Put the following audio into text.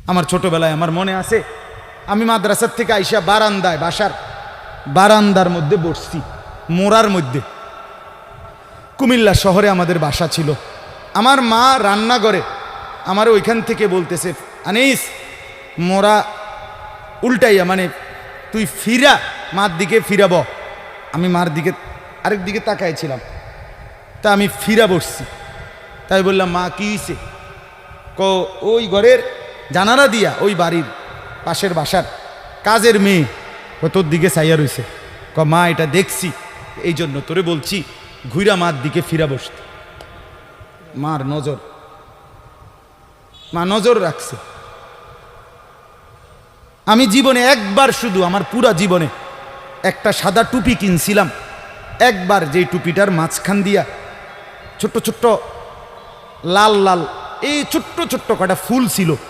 আমার ছোটবেলায় আমার মনে আছে, আমি মাদ্রাসার থেকে আইসা বারান্দায়, বাসার বারান্দার মধ্যে বসছি, মোড়ার মধ্যে। কুমিল্লা শহরে আমাদের বাসা ছিল। আমার মা রান্নাঘরে আমার ওইখান থেকে বলতেছে, আনিস মোরা উল্টাইয়া, মানে তুই ফিরা, মার দিকে ফিরাব। আমি মার দিকে আরেক দিকে তাকাইছিলাম, তা আমি ফিরা বসছি। তাই বললাম, মা কি হয়েছে? ওই ঘরের জানালা দিয়া ওই বাড়ির পাশের বাসার কাজের মেয়ে তোর দিকে চাইয়া রইছে। মা এটা দেখছি, এই জন্য তোরে বলছি ঘুরা মার দিকে ফিরা বসতে। মার নজর, মা নজর রাখছে। আমি জীবনে একবার, শুধু আমার পুরা জীবনে একটা সাদা টুপি কিনছিলাম একবার, যেই টুপিটার মাঝখান দিয়া ছোট্ট ছোট্ট লাল লাল এই ছোট্ট ছোট্ট কটা ফুল ছিল।